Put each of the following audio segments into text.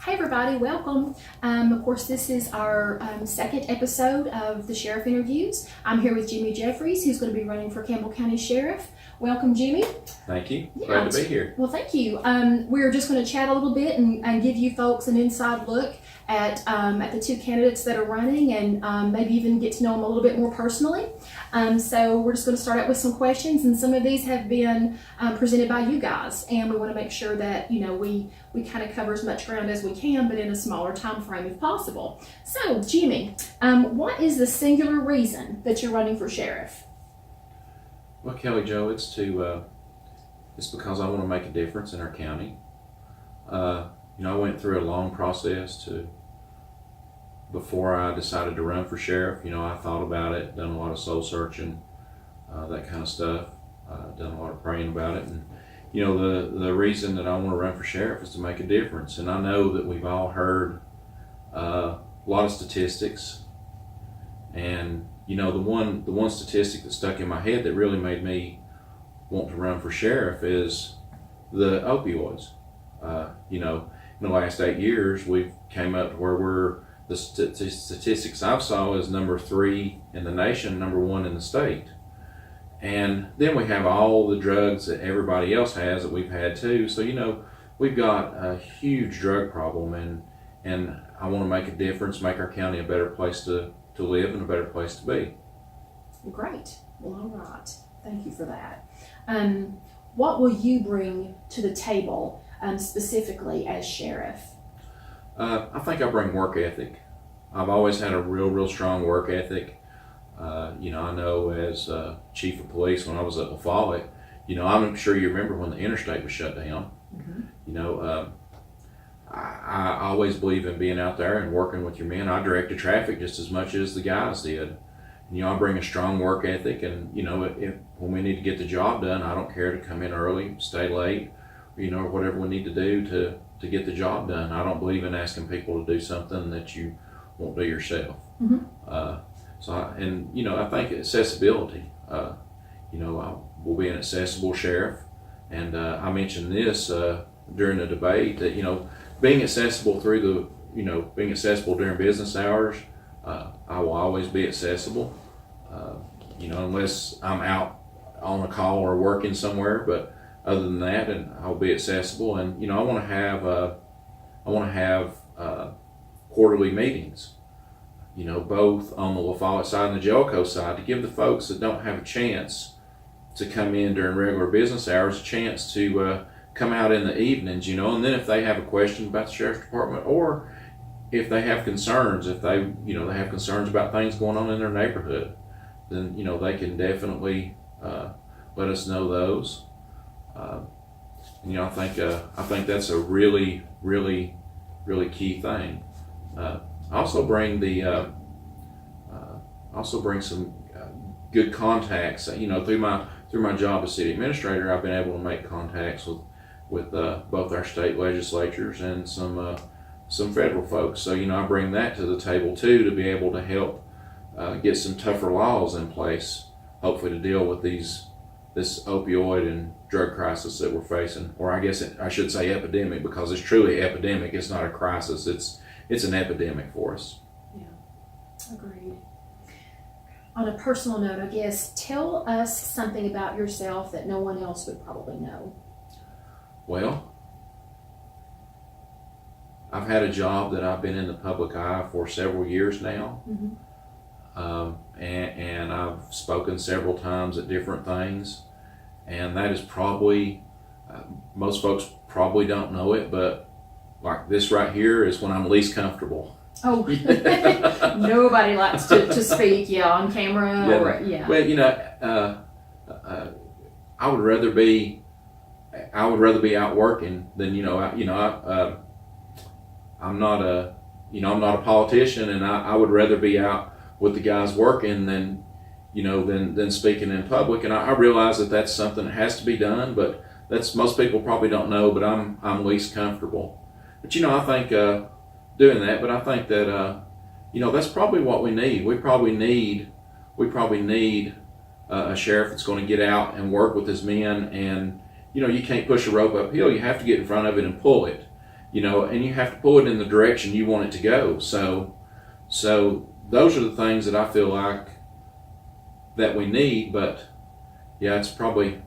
Hey everybody, welcome. Of course, this is our second episode of the Sheriff Interviews. I'm here with Jimmy Jeffries, who's going to be running for Campbell County Sheriff. Welcome, Jimmy. Thank you. Glad to be here. Well, thank you. We're just going to chat a little bit and give you folks an inside look at the two candidates that are running, and maybe even get to know them a little bit more personally. So we're just going to start out with some questions, and some of these have been presented by you guys, and we want to make sure that we kind of cover as much ground as we can, but in a smaller time frame if possible. So, Jimmy, what is the singular reason that you're running for sheriff? Well, Kelly Jo, it's because I want to make a difference in our county. I went through a long process before I decided to run for sheriff. I thought about it, done a lot of soul searching, that kind of stuff. Done a lot of praying about it, and the reason that I want to run for sheriff is to make a difference. And I know that we've all heard a lot of statistics, and the one statistic that stuck in my head that really made me want to run for sheriff is the opioids. In the last 8 years, we've came up to where the statistics I've saw is number 3 in the nation, number 1 in the state. And then we have all the drugs that everybody else has that we've had too. So, we've got a huge drug problem, and I want to make a difference, make our county a better place to live and a better place to be. Great. Well, all right. Thank you for that. What will you bring to the table specifically as sheriff? I think I bring work ethic. I've always had a real strong work ethic. I know as chief of police when I was at La Follette, I'm sure you remember when the interstate was shut down. Mm-hmm. I always believe in being out there and working with your men. I directed traffic just as much as the guys did. I bring a strong work ethic, and when we need to get the job done, I don't care to come in early, stay late, or whatever we need to do to get the job done. I don't believe in asking people to do something that you won't do yourself. Mm-hmm. I think accessibility. I will be an accessible sheriff, and I mentioned this during the debate that being accessible being accessible during business hours. I will always be accessible, unless I'm out on a call or working somewhere. But other than that, and I'll be accessible. And I want to have quarterly meetings. Both on the La Follette side and the Jellicoe side, to give the folks that don't have a chance to come in during regular business hours a chance to come out in the evenings. And then if they have a question about the sheriff's department, or if they have concerns, if they have concerns about things going on in their neighborhood, then they can definitely let us know those. I think that's a really key thing. I also bring some good contacts. Through my job as city administrator, I've been able to make contacts with both our state legislatures and some federal folks. So I bring that to the table too, to be able to help get some tougher laws in place, hopefully to deal with this opioid and drug crisis that we're facing. Or I guess I should say epidemic, because it's truly epidemic. It's not a crisis. It's an epidemic for us. Yeah, agreed. On a personal note, I guess, tell us something about yourself that no one else would probably know. Well, I've had a job that I've been in the public eye for several years now. Mm-hmm. And I've spoken several times at different things, and that is probably, most folks probably don't know it, but like this right here is when I'm least comfortable. Oh, nobody likes to speak, on camera. Yeah. Well, I would rather be out working than I'm not a politician, and I would rather be out with the guys working than speaking in public. And I realize that that's something that has to be done, but that's, most people probably don't know, but I'm least comfortable. But I think doing that, but I think that that's probably what we need. We probably need a sheriff that's going to get out and work with his men, and you can't push a rope uphill. You have to get in front of it and pull it. and you have to pull it in the direction you want it to go. So those are the things that I feel like that we need. But yeah, it's probably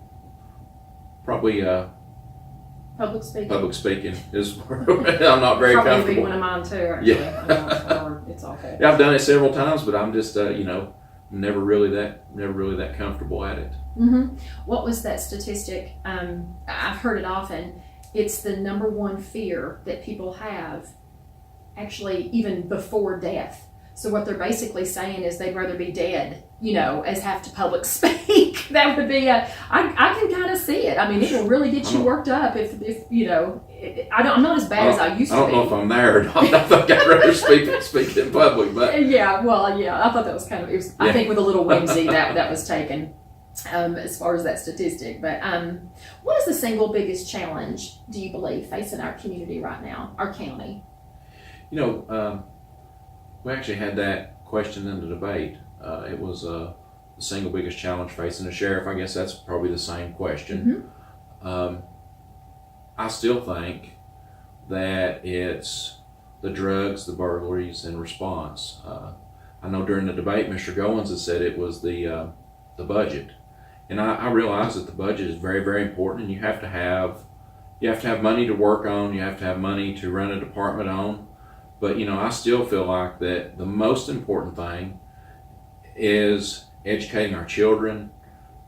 public speaking is I'm not very Probably comfortable. be one of mine too, actually. Yeah. It's awful. Yeah, I've done it several times, but I'm just never really that comfortable at it. Mm-hmm. What was that statistic? I've heard it often. It's the number one fear that people have, actually, even before death. So what they're basically saying is they'd rather be dead, as have to public speak. That would be I can kind of see it. I mean, it will really get you worked up if I'm not as bad as I used to be. I don't know if I'm there or not. I think I'd rather speak in public, but yeah, I thought that was kind of, I think with a little whimsy that was taken. As far as that statistic, but what is the single biggest challenge do you believe facing our community right now, our county? We actually had that question in the debate. It was the single biggest challenge facing the sheriff. I guess that's probably the same question. Mm-hmm. I still think that it's the drugs, the burglaries, and response. I know during the debate, Mr. Goins had said it was the budget. And I realize that the budget is very, very important, and you have to have money to work on. You have to have money to run a department on. But I still feel like that the most important thing is educating our children.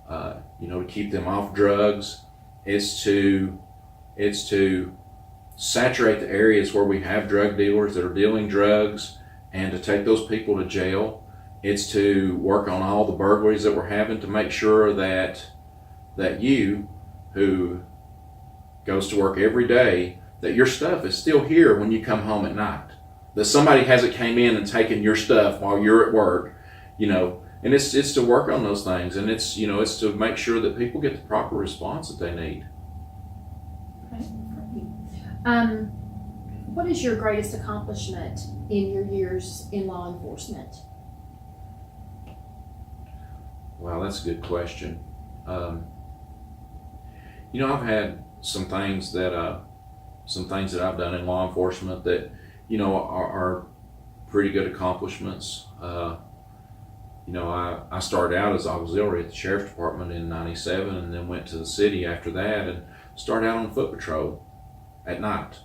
To keep them off drugs. It's to saturate the areas where we have drug dealers that are dealing drugs, and to take those people to jail. It's to work on all the burglaries that we're having to make sure that you, who goes to work every day, that your stuff is still here when you come home at night. That somebody hasn't came in and taken your stuff while you're at work, and it's to work on those things, and it's to make sure that people get the proper response that they need. Okay, great. What is your greatest accomplishment in your years in law enforcement? Wow, that's a good question. I've had some things that I've done in law enforcement that are pretty good accomplishments. I started out as auxiliary at the sheriff's department in '97, and then went to the city after that, and started out on foot patrol at night.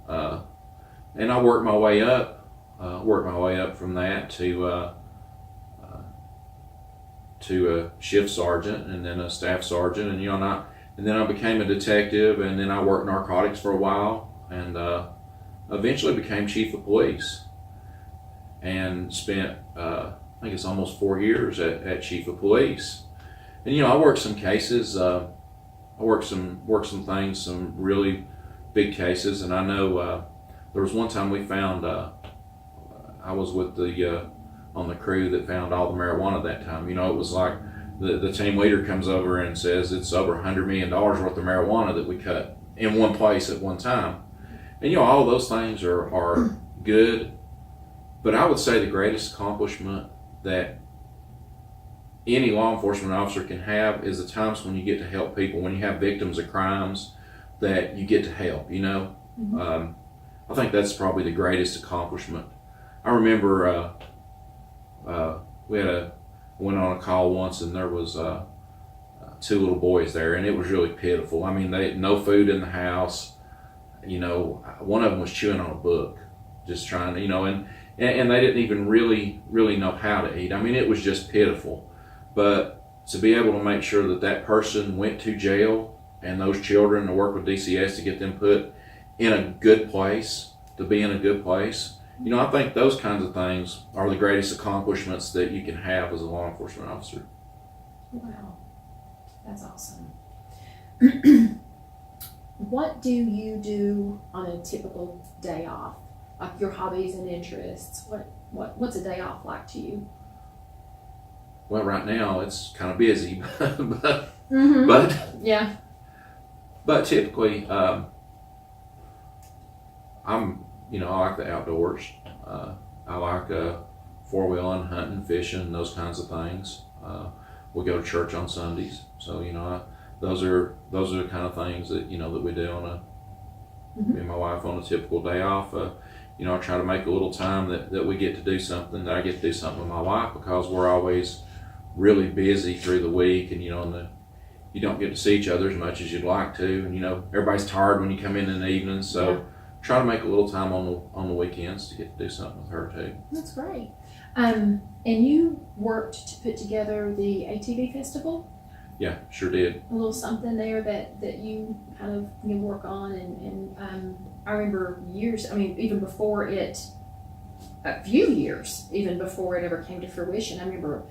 And I worked my way up from that to a shift sergeant, and then a staff sergeant, and then I became a detective, and then I worked narcotics for a while, and eventually became chief of police, and spent I think it's almost 4 years at chief of police. And I worked some cases. I worked some things, some really big cases, and I know there was one time we found. I was with on the crew that found all the marijuana that time. It was like the team leader comes over and says it's over $100 million worth of marijuana that we cut in one place at one time. And all those things are good, but I would say the greatest accomplishment that any law enforcement officer can have is the times when you get to help people, when you have victims of crimes that you get to help. Mm-hmm. I think that's probably the greatest accomplishment. I remember we went on a call once, and there was 2 little boys there, and it was really pitiful. I mean, they had no food in the house. One of them was chewing on a book, just trying to, and they didn't even really know how to eat. I mean, it was just pitiful. But to be able to make sure that person went to jail, and those children, to work with DCS to get them put in a good place, to be in a good place. I think those kinds of things are the greatest accomplishments that you can have as a law enforcement officer. Wow, that's awesome. What do you do on a typical day off? Like your hobbies and interests. What's a day off like to you? Well, right now it's kind of busy, but Mm-hmm. but Yeah. but typically I like the outdoors. I like four-wheeling, hunting, fishing, those kinds of things. We go to church on Sundays, so those are the kind of things that that we do Me and my wife on a typical day off, you know, I try to make a little time that we get to do something, that I get to do something with my wife, because we're always really busy through the week, and you know, you don't get to see each other as much as you'd like to, and you know, everybody's tired when you come in the evenings, so Yeah. try to make a little time on the weekends to get to do something with her too. That's great. And you worked to put together the ATV festival. Yeah, sure did. A little something there that you kind of work on, and I remember years. I mean, even before it, a few years even before it ever came to fruition. I remember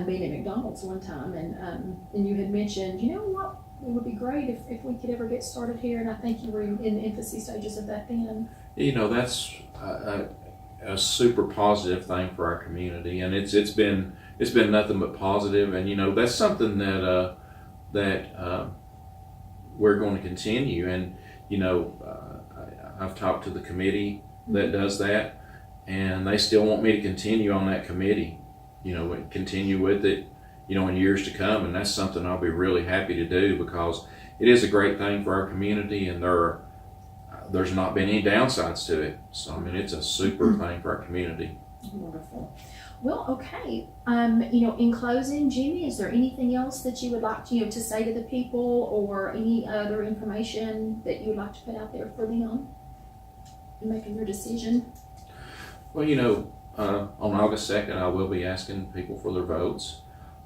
being at McDonald's one time, and you had mentioned, you know what, it would be great if we could ever get started here, and I think you were in the infancy stages of that then. You know, that's a super positive thing for our community, and it's been nothing but positive, and you know, that's something that we're going to continue. And you know, I've talked to the committee that does that, and they still want me to continue on that committee, you know, and continue with it, you know, in years to come. And that's something I'll be really happy to do, because it is a great thing for our community, and there's not been any downsides to it. So I mean, it's a super thing for our community. Wonderful. Well, okay. You know, in closing, Jimmy, is there anything else that you would like to, to say to the people, or any other information that you would like to put out there for them in making their decision? Well, you know, on August 2nd, I will be asking people for their votes.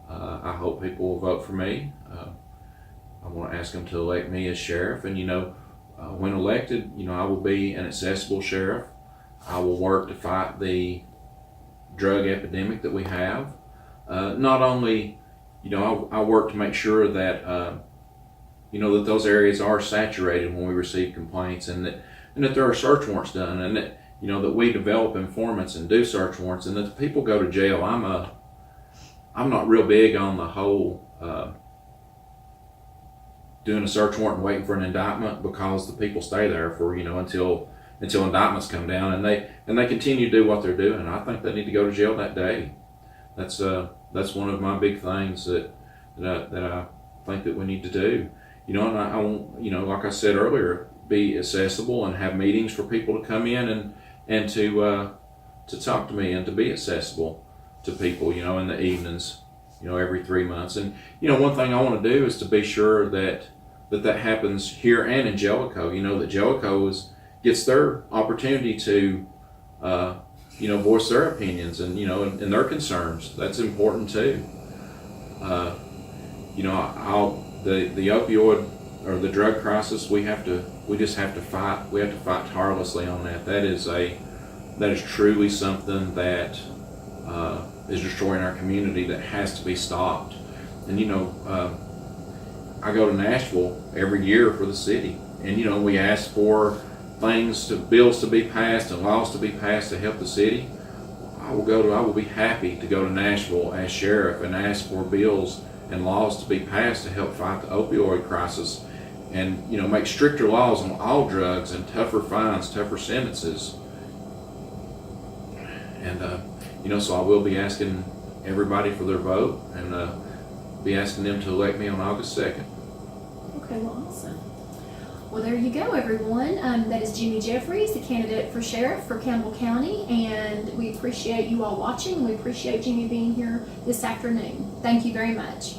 I hope people will vote for me. I want to ask them to elect me as sheriff, and you know, when elected, you know, I will be an accessible sheriff. I will work to fight the drug epidemic that we have. Not only, you know, I work to make sure that, you know, that those areas are saturated when we receive complaints, and that there are search warrants done, and that, you know, that we develop informants and do search warrants, and that the people go to jail. I'm not real big on the whole doing a search warrant and waiting for an indictment, because the people stay there for, you know, until indictments come down, and they continue to do what they're doing. I think they need to go to jail that day. That's one of my big things that I think that we need to do. You know, and I want, you know, like I said earlier, be accessible and have meetings for people to come in and to talk to me, and to be accessible to people, you know, in the evenings, you know, every 3 months. And you know, one thing I want to do is to be sure that happens here and in Jellicoe. You know, that Jellicoe gets their opportunity to, you know, voice their opinions, and you know, and their concerns. That's important too. You know, the opioid or the drug crisis, we just have to fight. We have to fight tirelessly on that. That is truly something that is destroying our community, that has to be stopped. And you know, I go to Nashville every year for the city, and you know, we ask for bills to be passed and laws to be passed to help the city. I will be happy to go to Nashville as sheriff and ask for bills and laws to be passed to help fight the opioid crisis, and you know, make stricter laws on all drugs, and tougher fines, tougher sentences. And you know, so I will be asking everybody for their vote, and be asking them to elect me on August 2nd. Okay, well, awesome. Well, there you go, everyone. That is Jimmy Jeffries, the candidate for sheriff for Campbell County, and we appreciate you all watching. We appreciate Jimmy being here this afternoon. Thank you very much.